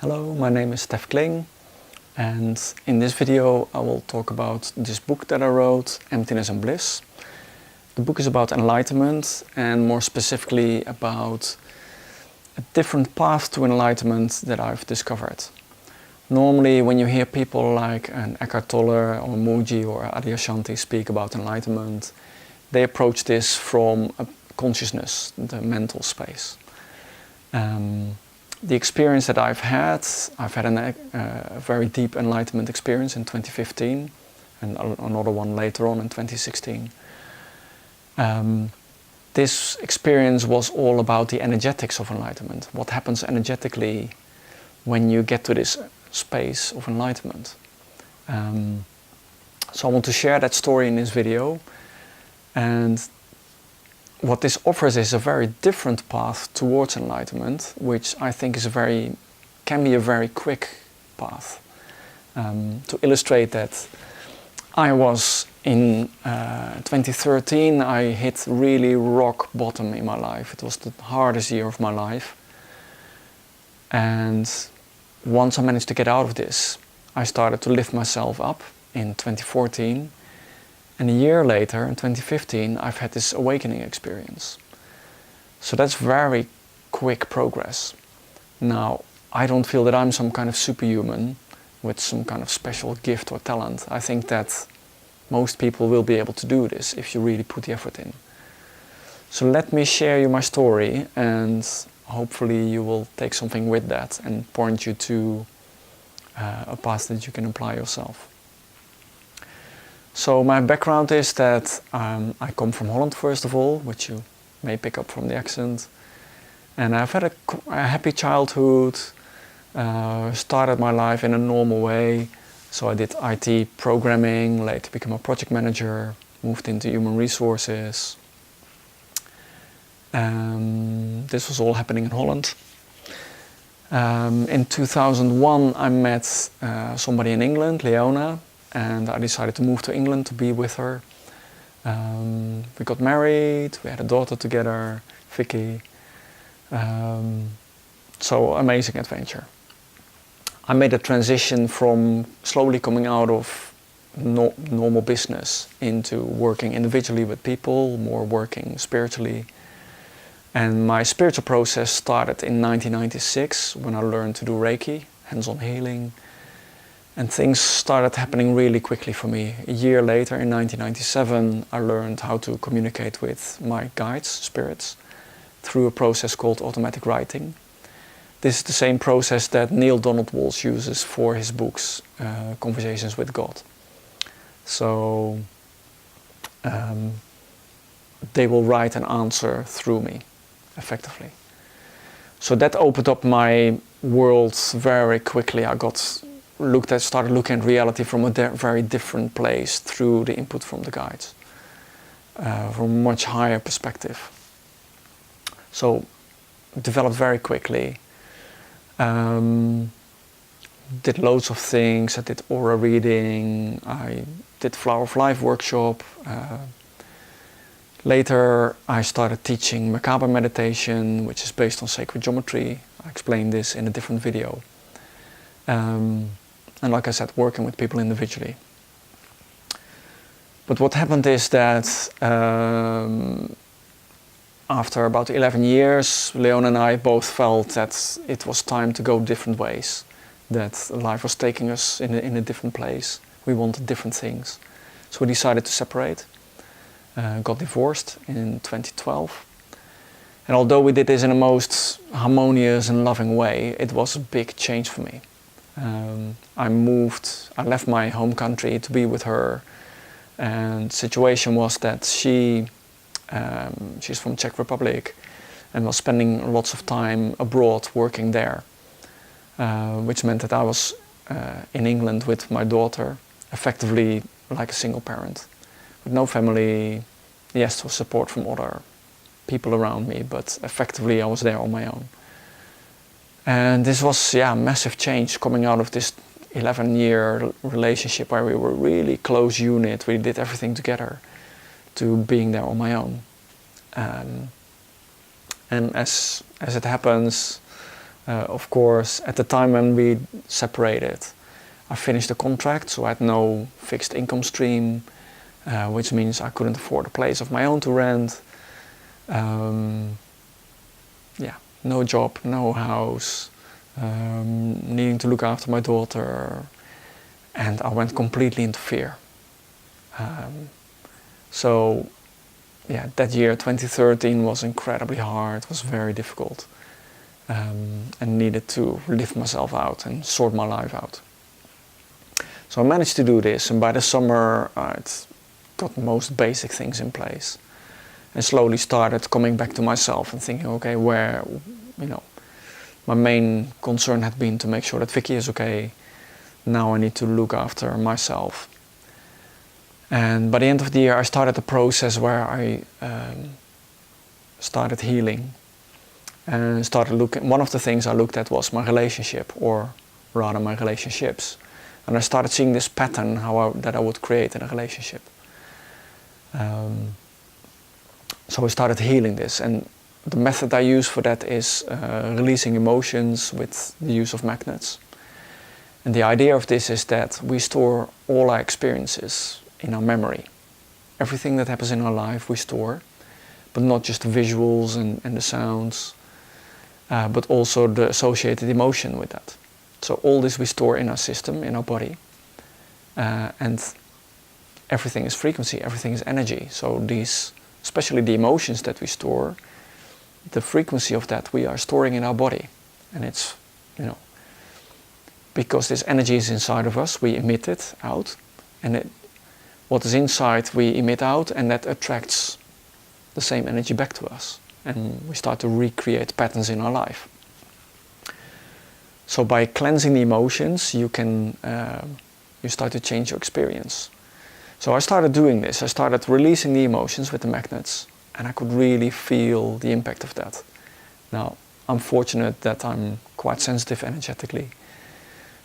Hello, my name is Stef Kling, and in this video I will talk about this book that I wrote, Emptiness and Bliss. The book is about enlightenment, and more specifically about a different path to enlightenment that I've discovered. Normally when you hear people like an Eckhart Tolle or Mooji or Adyashanti speak about enlightenment, they approach this from a consciousness, the mental space. The experience that I've had a very deep enlightenment experience in 2015 and another one later on in 2016. This experience was all about the energetics of enlightenment. What happens energetically when you get to this space of enlightenment. So I want to share that story in this video, and what this offers is a very different path towards enlightenment, which I think can be a very quick path. To illustrate that, I was in 2013, I hit really rock bottom in my life. It was the hardest year of my life. And once I managed to get out of this, I started to lift myself up in 2014. And a year later, in 2015, I've had this awakening experience. So that's very quick progress. Now, I don't feel that I'm some kind of superhuman with some kind of special gift or talent. I think that most people will be able to do this if you really put the effort in. So let me share you my story, and hopefully you will take something with that and point you to a path that you can apply yourself. So my background is that I come from Holland, first of all, which you may pick up from the accent. And I've had a happy childhood, started my life in a normal way. So I did IT programming, later became a project manager, moved into human resources. This was all happening in Holland. In 2001 I met somebody in England, Leona, and I decided to move to England to be with her. We got married, we had a daughter together, Vicky. So amazing adventure. I made a transition from slowly coming out of normal business into working individually with people, more working spiritually. And my spiritual process started in 1996 when I learned to do Reiki, hands-on healing. And things started happening really quickly for me. A year later, in 1997, I learned how to communicate with my guides, spirits, through a process called automatic writing. This is the same process that Neil Donald Walsh uses for his books, Conversations with God. So they will write an answer through me, effectively. So that opened up my world very quickly. I started looking at reality from a very different place through the input from the guides, from a much higher perspective. So developed very quickly. Did loads of things. I did aura reading. I did Flower of Life workshop. Later I started teaching macabre meditation, which is based on sacred geometry. I explained this in a different video. And like I said, working with people individually. But what happened is that after about 11 years, Leon and I both felt that it was time to go different ways. That life was taking us in a different place. We wanted different things. So we decided to separate. Got divorced in 2012. And although we did this in a most harmonious and loving way, it was a big change for me. I left my home country to be with her, and the situation was that she's from Czech Republic and was spending lots of time abroad working there, which meant that I was in England with my daughter, effectively like a single parent, with no family. Yes, there was support from other people around me, but effectively I was there on my own. And this was, a massive change coming out of this 11-year relationship where we were really close unit, we did everything together, to being there on my own. And as it happens, Of course, at the time when we separated, I finished the contract, so I had no fixed income stream, which means I couldn't afford a place of my own to rent. Yeah, no job, no house, needing to look after my daughter, and I went completely into fear. So, yeah, that year, 2013, was incredibly hard, was very difficult, and needed to lift myself out and sort my life out. So I managed to do this, and by the summer I'd got most basic things in place, and slowly started coming back to myself and thinking, okay, where, my main concern had been to make sure that Vicky is okay. Now I need to look after myself. And by the end of the year, I started a process where I started healing, and started looking. One of the things I looked at was my relationship, or rather my relationships. And I started seeing this pattern that I would create in a relationship. So I started healing this, and the method I use for that is releasing emotions with the use of magnets. And the idea of this is that we store all our experiences in our memory. Everything that happens in our life we store, but not just the visuals and the sounds, but also the associated emotion with that. So all this we store in our system, in our body, and everything is frequency, everything is energy. So these, especially the emotions that we store, the frequency of that we are storing in our body. And it's, because this energy is inside of us, we emit it out, and what is inside we emit out, and that attracts the same energy back to us. And we start to recreate patterns in our life. So by cleansing the emotions, you start to change your experience. So I started doing this. I started releasing the emotions with the magnets, and I could really feel the impact of that. Now, I'm fortunate that I'm quite sensitive energetically.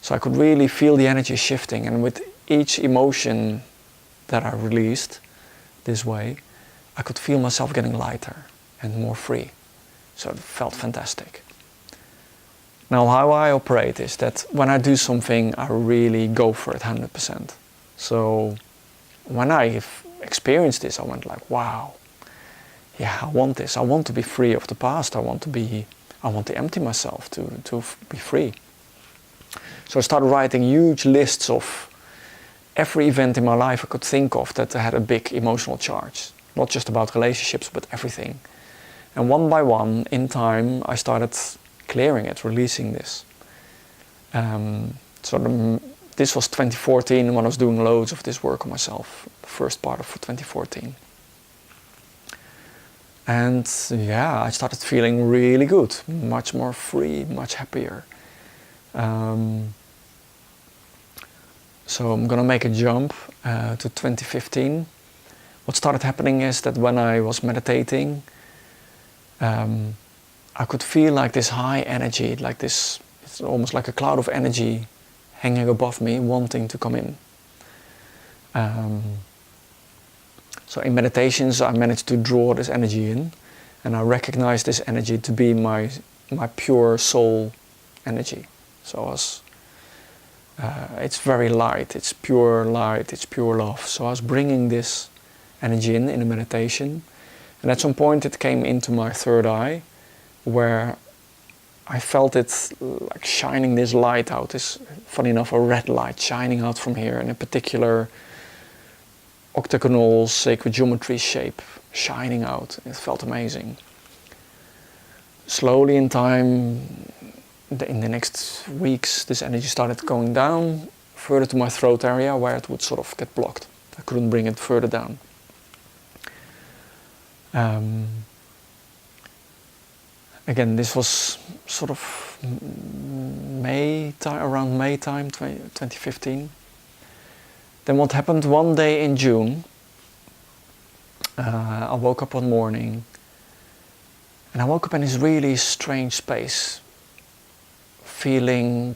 So I could really feel the energy shifting, and with each emotion that I released this way, I could feel myself getting lighter and more free. So it felt fantastic. Now, how I operate is that when I do something, I really go for it 100%. So when I experienced this, I went like, wow, yeah, I want this. I want to be free of the past. I want to empty myself to be free. So I started writing huge lists of every event in my life I could think of that had a big emotional charge. Not just about relationships, but everything. And one by one, in time, I started clearing it, releasing this. This was 2014 when I was doing loads of this work on myself, the first part of 2014. And yeah, I started feeling really good, much more free, much happier. So I'm gonna make a jump to 2015. What started happening is that when I was meditating, I could feel like this high energy, like this, it's almost like a cloud of energy hanging above me, wanting to come in. So in meditations, I managed to draw this energy in, and I recognized this energy to be my pure soul energy. So it's very light, it's pure love. So I was bringing this energy in a meditation, and at some point it came into my third eye, where I felt it like shining this light out, this, funny enough, a red light shining out from here in a particular octagonal sacred geometry shape, shining out. It felt amazing. Slowly in time, in the next weeks, this energy started going down further to my throat area, where it would sort of get blocked. I couldn't bring it further down. Again, this was sort of around May time, 2015. Then what happened one day in June, I woke up one morning, and I woke up in this really strange space, feeling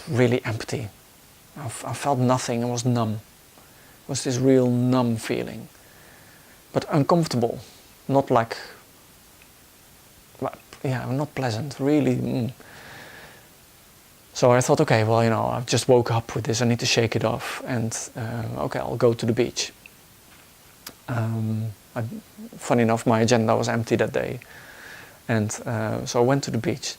really empty. I felt nothing, I was numb. It was this real numb feeling, but uncomfortable, not pleasant, really. So I thought, okay, well, I've just woke up with this, I need to shake it off, and okay, I'll go to the beach. Funny enough, my agenda was empty that day, and so I went to the beach.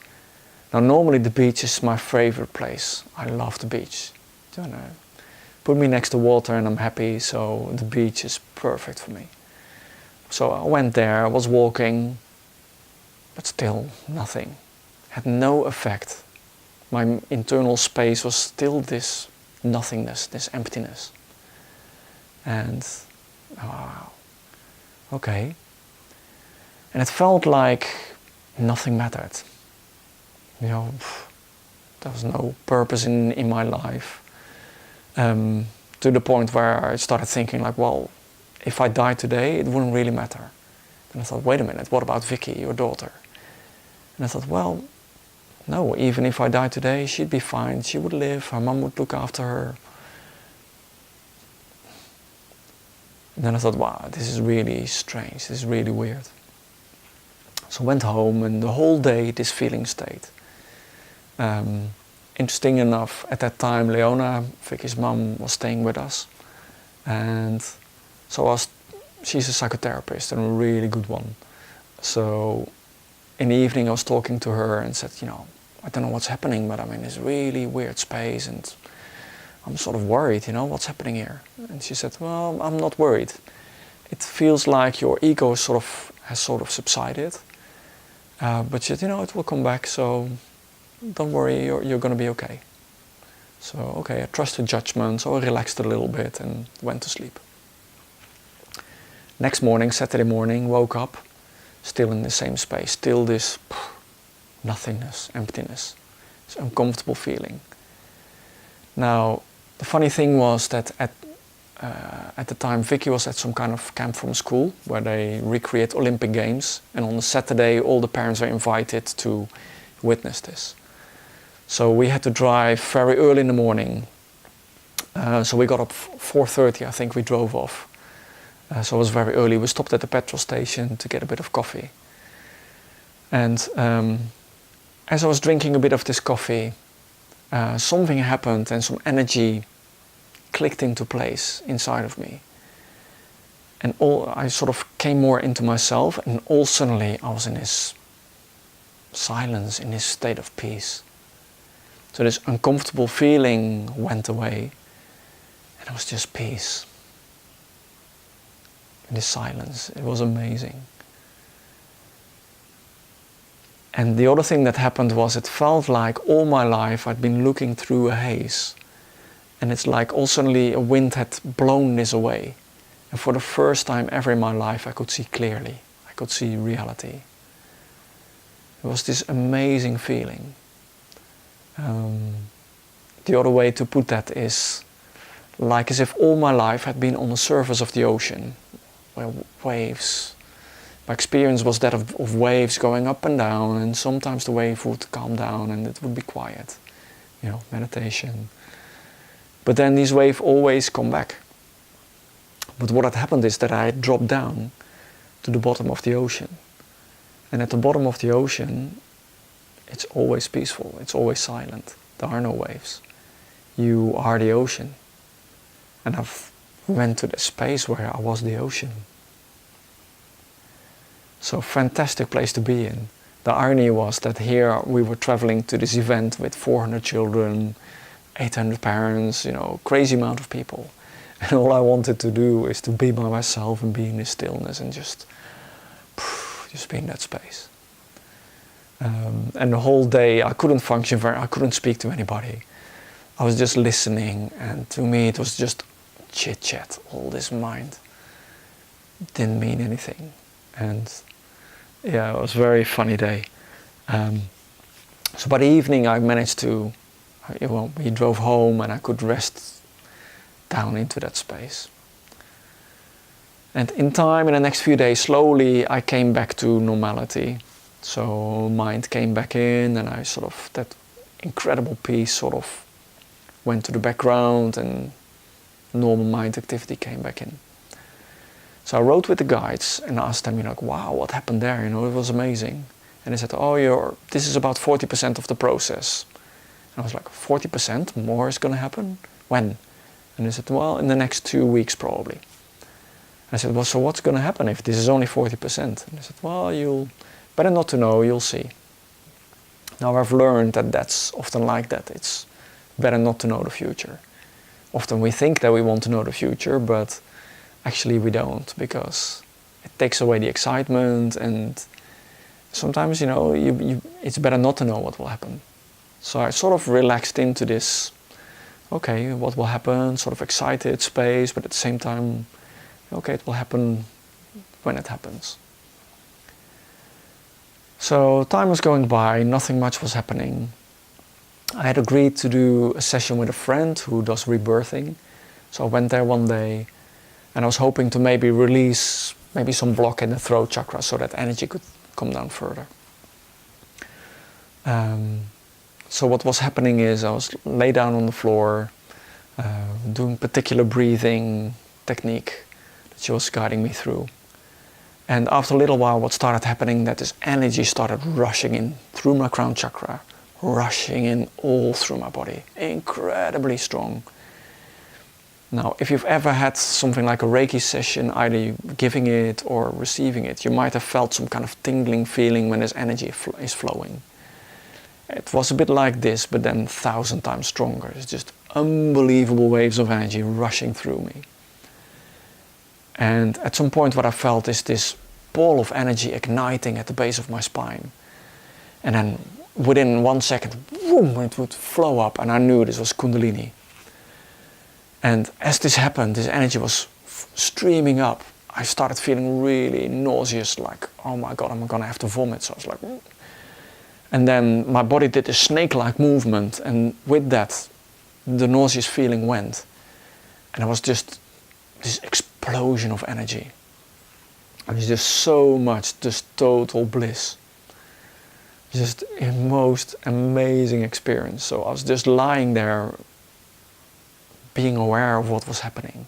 Now, normally the beach is my favorite place. I love the beach. Put me next to water and I'm happy, so the beach is perfect for me. So I went there, I was walking, but still nothing. Had no effect. My internal space was still this nothingness, this emptiness. And, wow, okay. And it felt like nothing mattered. There was no purpose in my life. To the point where I started thinking like, well, if I died today, it wouldn't really matter. And I thought, wait a minute, what about Vicky, your daughter? And I thought, well, no, even if I died today, she'd be fine. She would live, her mum would look after her. And then I thought, wow, this is really strange, this is really weird. So I went home, and the whole day this feeling stayed. Interesting enough, at that time, Leona, Vicky's mum, was staying with us. And so she's a psychotherapist, and a really good one. So in the evening I was talking to her and said, I don't know what's happening, but I'm in this really weird space and I'm sort of worried, what's happening here? And she said, well, I'm not worried. It feels like your ego has sort of subsided. But she said, it will come back, so don't worry, you're going to be okay. So, okay, I trusted judgment, so I relaxed a little bit and went to sleep. Next morning, Saturday morning, woke up, still in the same space, still this nothingness, emptiness, this uncomfortable feeling. Now, the funny thing was that at the time, Vicky was at some kind of camp from school where they recreate Olympic Games, and on the Saturday, all the parents are invited to witness this. So we had to drive very early in the morning. So we got up 4:30, I think we drove off. So it was very early. We stopped at the petrol station to get a bit of coffee. And as I was drinking a bit of this coffee, something happened and some energy clicked into place inside of me. And I sort of came more into myself, and all suddenly I was in this silence, in this state of peace. So this uncomfortable feeling went away, and it was just peace. And this silence, it was amazing. And the other thing that happened was it felt like all my life I'd been looking through a haze. And it's like all suddenly a wind had blown this away. And for the first time ever in my life I could see clearly. I could see reality. It was this amazing feeling. The other way to put that is like as if all my life had been on the surface of the ocean, where waves. My experience was that of waves going up and down, and sometimes the wave would calm down and it would be quiet. Meditation. But then these waves always come back. But what had happened is that I had dropped down to the bottom of the ocean. And at the bottom of the ocean, it's always peaceful, it's always silent. There are no waves. You are the ocean. And I've went to the space where I was the ocean. So fantastic place to be in. The irony was that here we were traveling to this event with 400 children, 800 parents, crazy amount of people. And all I wanted to do is to be by myself and be in this stillness and just be in that space. And the whole day I couldn't function I couldn't speak to anybody. I was just listening, and to me it was just chit-chat. All this mind didn't mean anything. And yeah, it was a very funny day. So by the evening I managed to, we drove home and I could rest down into that space. And in time, in the next few days, slowly I came back to normality. So mind came back in, and that incredible peace sort of went to the background, and normal mind activity came back in. So I wrote with the guides and asked them, wow, what happened there? It was amazing. And they said, this is about 40% of the process. I was like, 40% more is going to happen? When? And they said, well, in the next 2 weeks probably. I said, well, so what's going to happen if this is only 40%? And they said, well, you'll better not to know, you'll see. Now I've learned that that's often like that. It's better not to know the future. Often we think that we want to know the future, but actually we don't, because it takes away the excitement, and sometimes, it's better not to know what will happen. So I sort of relaxed into this, okay, what will happen, sort of excited space, but at the same time, okay, it will happen when it happens. So time was going by, nothing much was happening. I had agreed to do a session with a friend who does rebirthing. So I went there one day, and I was hoping to maybe release maybe some block in the throat chakra so that energy could come down further. So what was happening is I was lay down on the floor, doing particular breathing technique that she was guiding me through. And after a little while, what started happening, that this energy started rushing in through my crown chakra, rushing in all through my body, incredibly strong. Now, if you've ever had something like a Reiki session, either giving it or receiving it, you might have felt some kind of tingling feeling when this energy is flowing. It was a bit like this, but then 1,000 times stronger. It's just unbelievable waves of energy rushing through me. And at some point what I felt is this ball of energy igniting at the base of my spine. And then within 1 second, boom, it would flow up, and I knew this was Kundalini. And as this happened, this energy was streaming up. I started feeling really nauseous, like, oh my God, I'm gonna have to vomit. So I was like, and then my body did a snake-like movement, and with that, the nauseous feeling went. And it was just this explosion of energy. It was just so much, just total bliss. Just a most amazing experience. So I was just lying there, being aware of what was happening.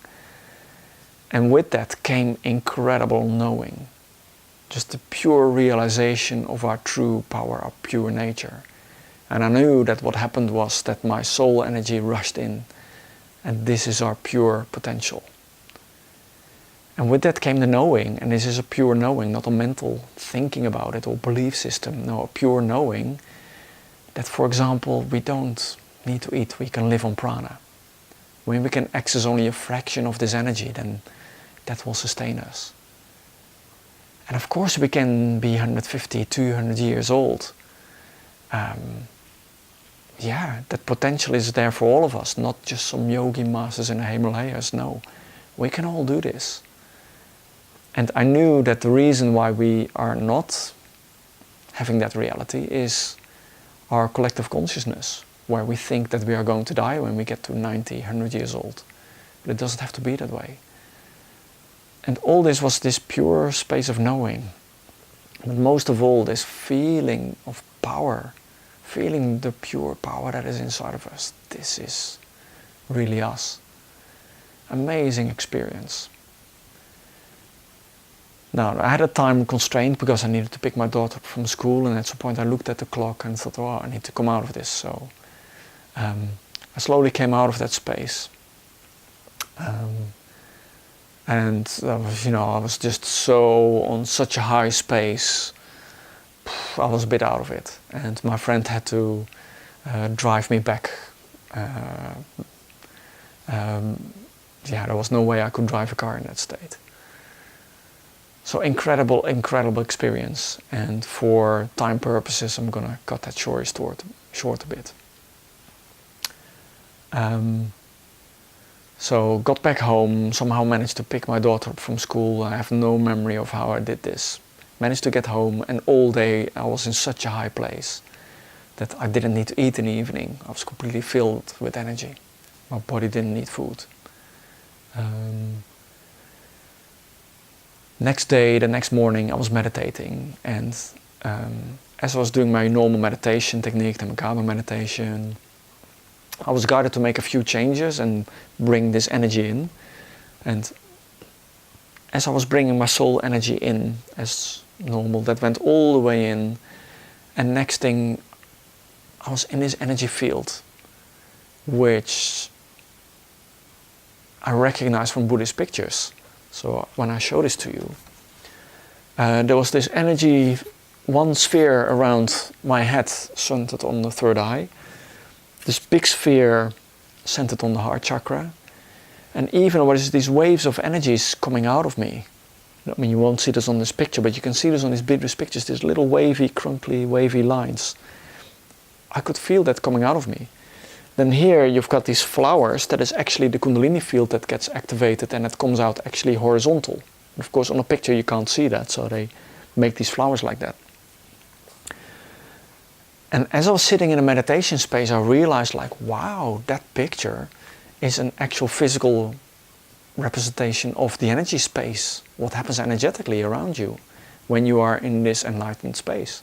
And with that came incredible knowing. Just the pure realization of our true power, our pure nature. And I knew that what happened was that my soul energy rushed in, and this is our pure potential. And with that came the knowing, and this is a pure knowing, not a mental thinking about it or belief system. No, a pure knowing that, for example, we don't need to eat, we can live on prana. When we can access only a fraction of this energy, then that will sustain us. And of course we can be 150, 200 years old. That potential is there for all of us, not just some yogi masters in the Himalayas. No, we can all do this. And I knew that the reason why we are not having that reality is our collective consciousness, where we think that we are going to die when we get to 90, 100 years old. But it doesn't have to be that way. And all this was this pure space of knowing. But most of all, this feeling of power, feeling the pure power that is inside of us. This is really us. Amazing experience. Now, I had a time constraint because I needed to pick my daughter up from school, and at some point I looked at the clock and thought, oh, I need to come out of this. So I slowly came out of that space. And I was just so on such a high space, I was a bit out of it. And my friend had to drive me back. There was no way I could drive a car in that state. So incredible, incredible experience. And for time purposes, I'm gonna cut that story short a bit. So got back home, somehow managed to pick my daughter up from school. I have no memory of how I did this. Managed to get home, and all day I was in such a high place that I didn't need to eat in the evening. I was completely filled with energy. My body didn't need food. The next morning I was meditating, and as I was doing my normal meditation technique, the Makaba meditation, I was guided to make a few changes and bring this energy in. And as I was bringing my soul energy in as normal, that went all the way in. And next thing, I was in this energy field, which I recognize from Buddhist pictures. So when I show this to you, there was this energy, one sphere around my head centered on the third eye, this big sphere centered on the heart chakra, and even what is these waves of energies coming out of me. I mean, you won't see this on this picture, but you can see this on these Buddhist pictures, these little wavy, crunkly, wavy lines. I could feel that coming out of me. Then here you've got these flowers, that is actually the Kundalini field that gets activated and it comes out actually horizontal. And of course on a picture you can't see that, so they make these flowers like that. And as I was sitting in a meditation space, I realized like, wow, that picture is an actual physical representation of the energy space, what happens energetically around you when you are in this enlightened space.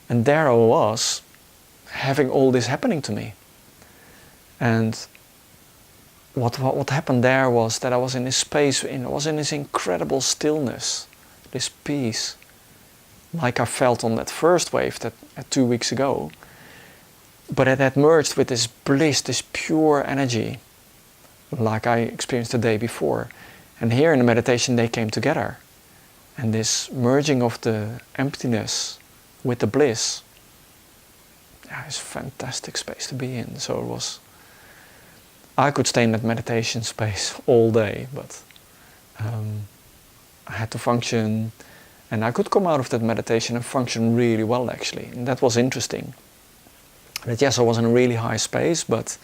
And there I was, having all this happening to me. And what happened there was that I was in this space, I was in this incredible stillness, this peace, like I felt on that first wave that 2 weeks ago. But it had merged with this bliss, this pure energy, like I experienced the day before. And here in the meditation they came together. And this merging of the emptiness with the bliss, it's a fantastic space to be in. So it was, I could stay in that meditation space all day, but I had to function, and I could come out of that meditation and function really well actually. And that was interesting. That yes, I was in a really high space, but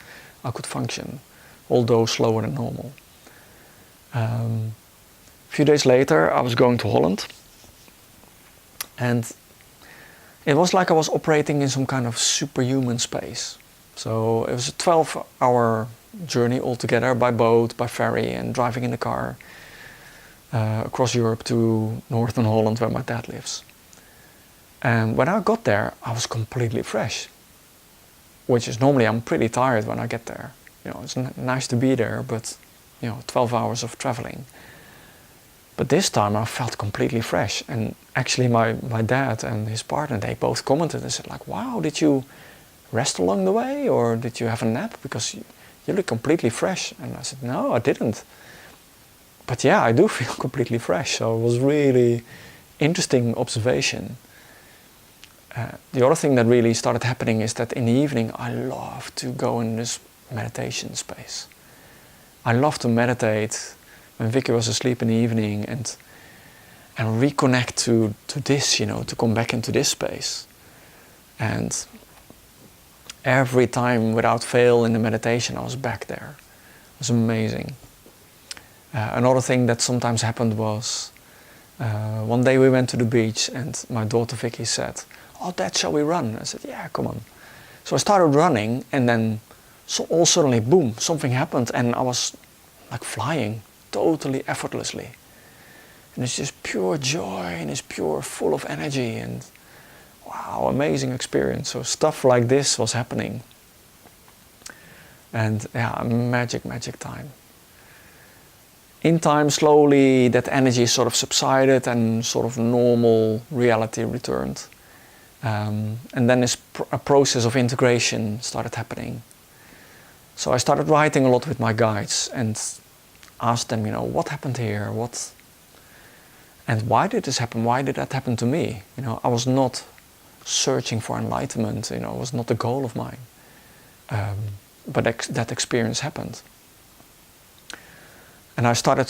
I could function, although slower than normal. A few days later I was going to Holland, and it was like I was operating in some kind of superhuman space. So it was a 12-hour journey altogether, by boat, by ferry, and driving in the car across Europe to northern Holland where my dad lives. And when I got there, I was completely fresh, which is normally I'm pretty tired when I get there. You know, it's nice to be there, but 12 hours of traveling. But this time I felt completely fresh, and actually my dad and his partner, they both commented and said like, wow, did you rest along the way or did you have a nap, because you look completely fresh? And I said, no, I didn't. But yeah, I do feel completely fresh. So it was really interesting observation. The other thing that really started happening is that in the evening I love to go in this meditation space. I love to meditate when Vicky was asleep in the evening and reconnect to this, to come back into this space. And every time without fail in the meditation I was back there. It was amazing. Another thing that sometimes happened was one day we went to the beach and my daughter Vicky said, oh Dad, shall we run? I said, yeah, come on. So I started running, and then all suddenly, boom, something happened and I was like flying totally effortlessly. And it's just pure joy and it's pure full of energy, and wow, amazing experience. So stuff like this was happening. And yeah, magic time. In time, slowly that energy sort of subsided and sort of normal reality returned. And then a process of integration started happening. So I started writing a lot with my guides and asked them, what happened here? And why did this happen? Why did that happen to me? I was not searching for enlightenment, it was not the goal of mine. But that experience happened. And I started,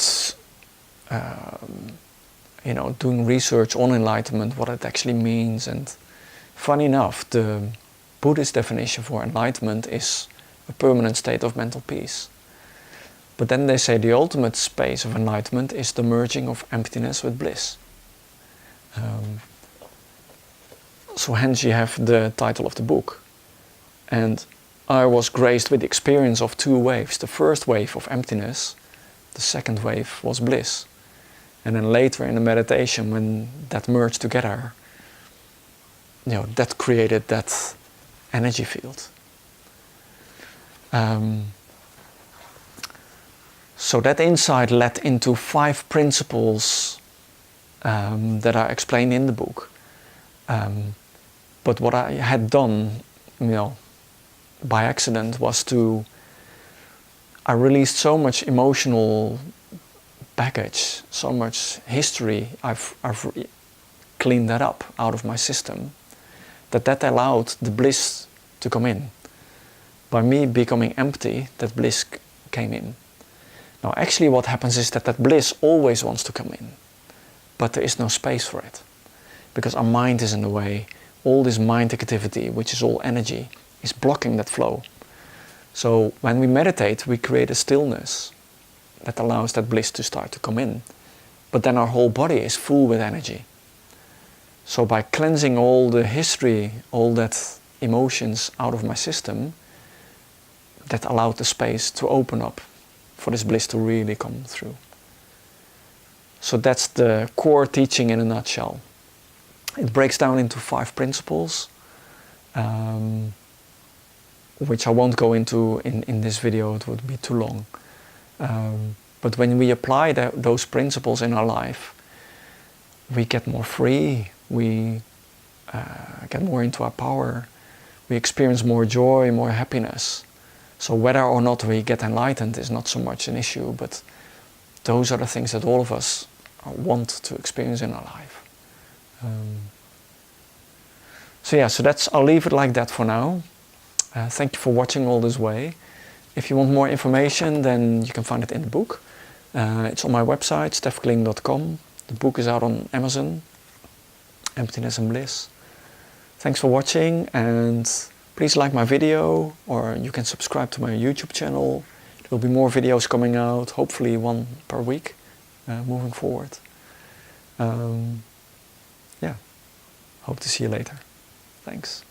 doing research on enlightenment, what it actually means. And funny enough, the Buddhist definition for enlightenment is a permanent state of mental peace. But then they say the ultimate space of enlightenment is the merging of emptiness with bliss. So hence you have the title of the book. And I was graced with the experience of 2 waves. The first wave of emptiness, the second wave was bliss. And then later in the meditation, when that merged together, that created that energy field. So that insight led into 5 principles that are explained in the book. But what I had done by accident was I released so much emotional baggage, so much history. I've cleaned that up out of my system, that allowed the bliss to come in. By me becoming empty, that bliss came in. Now actually what happens is that bliss always wants to come in, but there is no space for it, because our mind is in the way. All this mind activity, which is all energy, is blocking that flow. So when we meditate, we create a stillness that allows that bliss to start to come in. But then our whole body is full with energy. So by cleansing all the history, all that emotions out of my system, that allowed the space to open up for this bliss to really come through. So that's the core teaching in a nutshell. It breaks down into 5 principles, which I won't go into in this video, it would be too long. But when we apply those principles in our life, we get more free, we get more into our power, we experience more joy, more happiness. So whether or not we get enlightened is not so much an issue, but those are the things that all of us want to experience in our life. I'll leave it like that for now. Thank you for watching all this way. If you want more information, then you can find it in the book. It's on my website, stefkling.com. The book is out on Amazon, Emptiness and Bliss. Thanks for watching, and please like my video, or you can subscribe to my YouTube channel. There will be more videos coming out, hopefully 1 per week, moving forward. Hope to see you later. Thanks.